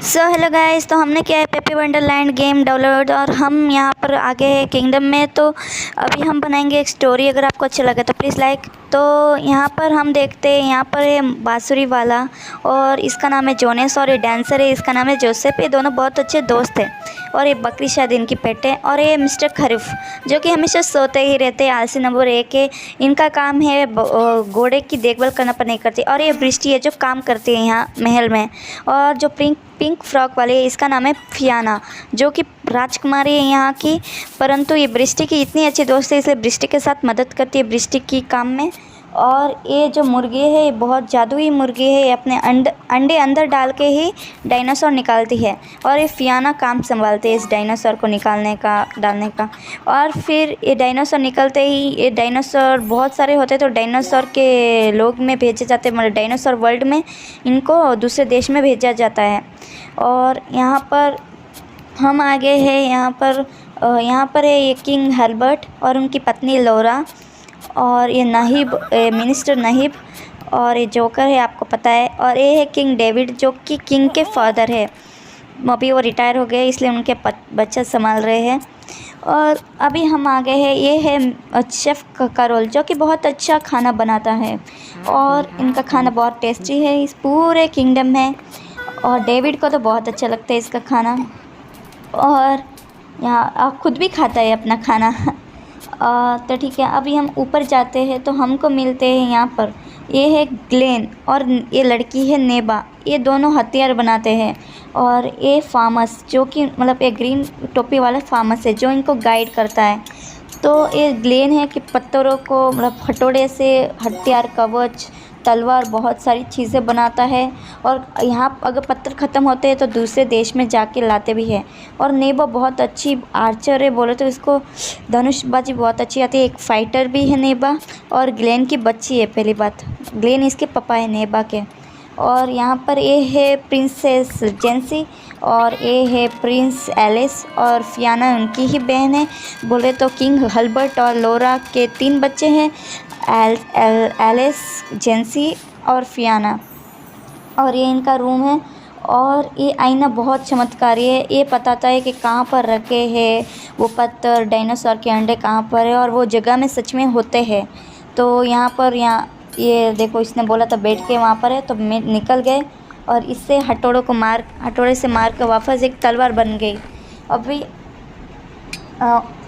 So hello guys, तो हमने किया है पेपी वंडरलैंड गेम डाउनलोड और हम यहाँ पर आगे हैं किंगडम में। तो अभी हम बनाएंगे एक स्टोरी। अगर आपको अच्छा लगे तो प्लीज़ लाइक। तो यहाँ पर हम देखते हैं, यहाँ पर है बांसुरी वाला और इसका नाम है जोनेस, और ये डांसर है, इसका नाम है जोसेफ। ये दोनों बहुत अच्छे दोस्त हैं। और ये बकरी शायद इनकी पेट है। और ये मिस्टर खरीफ जो कि हमेशा सोते ही रहते हैं, आलसी नंबर 1 है। इनका काम है घोड़े की देखभाल करना पर नहीं करती। और ये बृष्टि है जो काम करती है यहाँ महल में। और जो पिंक फ्रॉक वाली है, इसका नाम है फियाना, जो कि राजकुमारी है यहाँ की। परंतु ये बृष्टि की इतनी अच्छी दोस्त है, इसलिए बृष्टि के साथ मदद करती है बृष्टि की काम में। और ये जो मुर्गी है, ये बहुत जादुई मुर्गी है। ये अपने अंडे अंदर डाल के ही डायनासोर निकालती है। और ये फियाना काम संभालती है इस डायनासोर को निकालने का, डालने का। और फिर ये डायनासोर निकलते ही, ये डायनासोर बहुत सारे होते हैं तो डायनासोर के लोग में भेजे जाते हैं, मतलब डायनासोर वर्ल्ड में इनको दूसरे देश में भेजा जाता है। और यहाँ पर हम आगे हैं, यहाँ पर है ये किंग हर्बर्ट और उनकी पत्नी लोरा, और ये नहीब, मिनिस्टर नहीब, और ये जोकर है, आपको पता है। और ये है किंग डेविड, जो कि किंग के फादर है। अभी वो रिटायर हो गए, इसलिए उनके बच्चे संभाल रहे हैं। और अभी हम आ गए हैं, ये है शेफ़ करोल, जो कि बहुत अच्छा खाना बनाता है और इनका खाना बहुत टेस्टी है इस पूरे किंगडम में। और डेविड को तो बहुत अच्छा लगता है इसका खाना, और यहाँ आप खुद भी खाता है अपना खाना। तो ठीक है, अभी हम ऊपर जाते हैं तो हमको मिलते हैं यहाँ पर। ये है ग्लेन और ये लड़की है नेबा। ये दोनों हथियार बनाते हैं। और ये फार्मस, जो कि मतलब ये ग्रीन टोपी वाला फार्मस है जो इनको गाइड करता है। तो ये ग्लेन है कि पत्थरों को, मतलब हथौड़े से हथियार, कवच, तलवार, बहुत सारी चीज़ें बनाता है। और यहाँ अगर पत्थर ख़त्म होते हैं तो दूसरे देश में जाके लाते भी है। और नेबा बहुत अच्छी आर्चर है, बोले तो इसको धनुषबाजी बहुत अच्छी आती है। एक फ़ाइटर भी है नेबा। और ग्लेन की बच्ची है, पहली बात, ग्लेन इसके पापा है नेबा के। और यहाँ पर ये है प्रिंसेस जेंसी, और ये है प्रिंस एलिस, और फियाना उनकी ही बहन है। बोले तो किंग हर्बर्ट और लोरा के 3 बच्चे हैं, एलिस, जेंसी और फियाना। और ये इनका रूम है। और ये आईना बहुत चमत्कारी है, ये बताता है कि कहाँ पर रखे हैं वो पत्थर, डायनासोर के अंडे कहाँ पर है, और वो जगह में सच में होते हैं। तो यहाँ पर ये देखो, इसने बोला था बैठ के वहाँ पर है, तो मैं निकल गए और इससे हथौड़े से मार कर वापस एक तलवार बन गई अभी।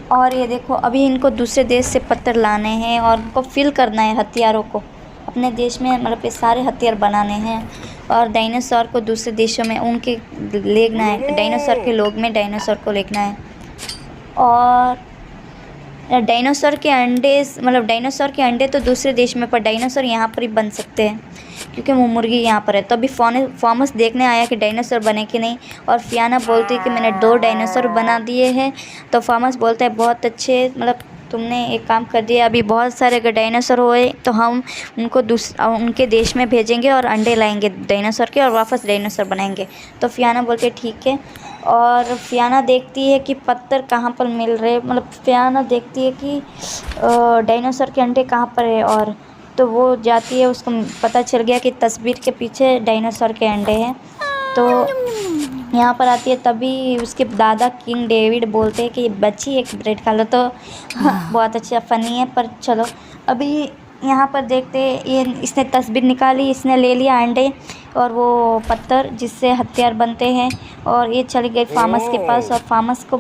और ये देखो, अभी इनको दूसरे देश से पत्थर लाने हैं और उनको फिल करना है हथियारों को अपने देश में, मतलब ये सारे हथियार बनाने हैं। और डायनासोर को दूसरे देशों में उनके लेना है, डायनासोर के लोग में डायनासोर को लेना है। और डायनासोर के अंडे तो दूसरे देश में, पर डायनासोर यहाँ पर ही बन सकते हैं क्योंकि वो मुर्गी यहाँ पर है। तो अभी फॉर्मस देखने आया कि डायनासोर बने कि नहीं। और फियाना बोलती है कि मैंने 2 डायनासोर बना दिए हैं। तो फॉर्मस बोलता है बहुत अच्छे, मतलब तुमने एक काम कर दिया। अभी बहुत सारे अगर डायनासोर हुए तो हम उनको उनके देश में भेजेंगे और अंडे लाएंगे डायनासोर के और वापस डायनासोर बनाएंगे। तो फियाना बोलते ठीक है। और फियाना देखती है कि पत्थर कहाँ पर मिल रहे, मतलब फियाना देखती है कि डायनासोर के अंडे कहाँ पर है। और तो वो जाती है, उसको पता चल गया कि तस्वीर के पीछे डायनासोर के अंडे हैं। तो यहाँ पर आती है, तभी उसके दादा किंग डेविड बोलते हैं कि बच्ची एक ब्रेड खा लो। तो बहुत अच्छा फ़नी है, पर चलो अभी यहाँ पर देखते हैं। ये इसने तस्वीर निकाली, इसने ले लिया अंडे और वो पत्थर जिससे हथियार बनते हैं। और ये चली गई फार्मस के पास और फार्मस को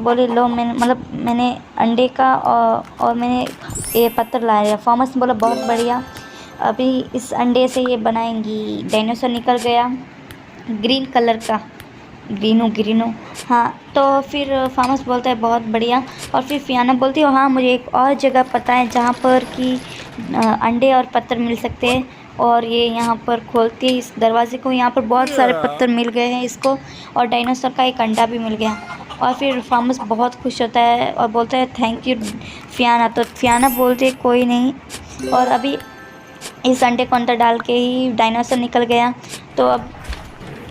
बोली लो, मैंने अंडे का और मैंने ये पत्थर लाया। फार्मस बोला बहुत बढ़िया, अभी इस अंडे से ये बनाएंगी। डायनासोर निकल गया ग्रीन कलर का, ग्रीनो। हाँ, तो फिर फार्मस बोलता है बहुत बढ़िया। और फिर फियाना बोलती है हाँ, मुझे एक और जगह पता है जहाँ पर कि अंडे और पत्थर मिल सकते हैं। और ये यहाँ पर खोलती है इस दरवाजे को, यहाँ पर बहुत सारे पत्थर मिल गए हैं इसको, और डायनासोर का एक अंडा भी मिल गया। और फिर फार्मस बहुत खुश होता है और बोलता है थैंक यू फियाना। तो फियाना बोलती है कोई नहीं। और अभी इस अंडे को अंदर डाल के ही डायनासोर निकल गया। तो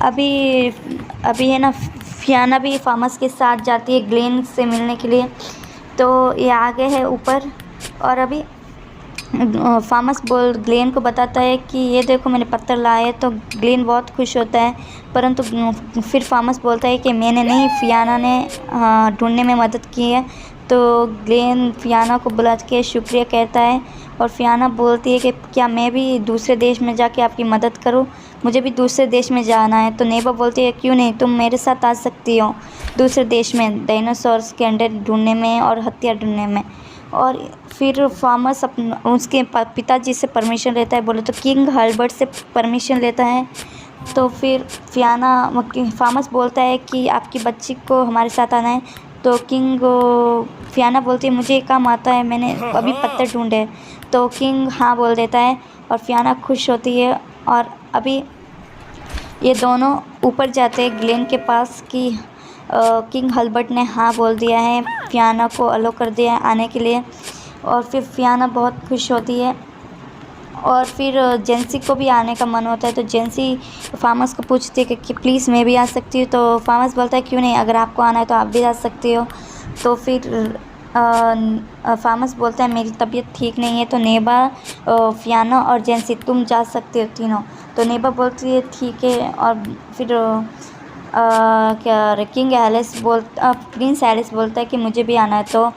अभी है ना, फियाना भी फार्मस के साथ जाती है ग्लेन से मिलने के लिए। तो ये आगे है ऊपर। और अभी फार्मस ग्लेन को बताता है कि ये देखो मैंने पत्थर लाया है, तो ग्लेन बहुत खुश होता है। परंतु फिर फार्मस बोलता है कि मैंने नहीं, फियाना ने ढूंढने में मदद की है। तो ग्लेन फियाना को बुला के शुक्रिया कहता है और फियाना बोलती है कि क्या मैं भी दूसरे देश में जाके आपकी मदद करूं, मुझे भी दूसरे देश में जाना है। तो नेबा बोलती है क्यों नहीं, तुम मेरे साथ आ सकती हो दूसरे देश में डायनासोर्स के अंडे ढूंढने में और हथियार ढूंढने में। और फिर फार्मस उसके पिताजी से परमिशन लेता है, बोले तो किंग हर्बर्ट से परमिशन लेता है। तो फिर फार्मस बोलता है कि आपकी बच्ची को हमारे साथ आना है। तो फियाना बोलती है मुझे काम आता है, मैंने अभी पत्थर ढूंढे। तो किंग हाँ बोल देता है और फियाना खुश होती है। और अभी ये दोनों ऊपर जाते हैं ग्लेन के पास कि किंग हर्बर्ट ने हाँ बोल दिया है, फियाना को अलो कर दिया है आने के लिए। और फिर फियाना बहुत खुश होती है और फिर जेंसी को भी आने का मन होता है। तो जेंसी फार्मस को पूछती है कि प्लीज़ मैं भी आ सकती हूँ। तो फार्मस बोलता है क्यों नहीं, अगर आपको आना है तो आप भी आ सकते हो। तो फिर फार्मस बोलता है मेरी तबीयत ठीक नहीं है, तो नेबा, फियाना और जेंसी तुम जा सकते हो तीनों। तो नेबा बोलती है ठीक है। और फिर प्रिंस एलिस बोलता है कि मुझे भी आना है। तो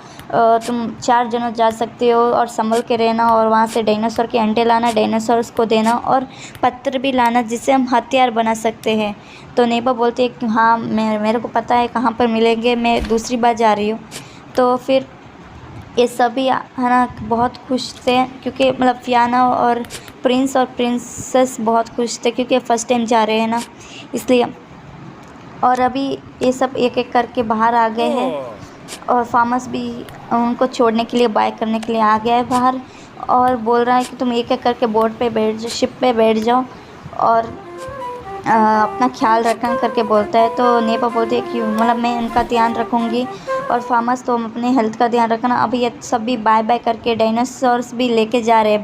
तुम 4 जनों जा सकते हो और संभल के रहना और वहाँ से डायनासोर के अंडे लाना, डायनासोर्स को देना और पत्थर भी लाना जिससे हम हथियार बना सकते हैं। तो नेबा बोलती है कि हाँ मेरे को पता है कहाँ पर मिलेंगे, मैं दूसरी बार जा रही हूँ। तो फिर ये सभी है ना बहुत खुश थे, क्योंकि मतलब फियाना और प्रिंस और प्रिंसेस बहुत खुश थे क्योंकि फर्स्ट टाइम जा रहे हैं ना, इसलिए। और अभी ये सब एक एक करके बाहर आ गए हैं और फार्मस भी उनको छोड़ने के लिए, बाय करने के लिए आ गया है बाहर और बोल रहा है कि तुम एक एक करके बोट पे बैठ जाओ, शिप पे बैठ जाओ और अपना ख्याल रखना करके बोलता है। तो नेबा बोलती है कि मतलब मैं उनका ध्यान रखूँगी और फार्मस तो अपने हेल्थ का ध्यान रखना। अभी ये सब भी बाय बाय करके डायनासोर्स भी लेके जा रहे हैं।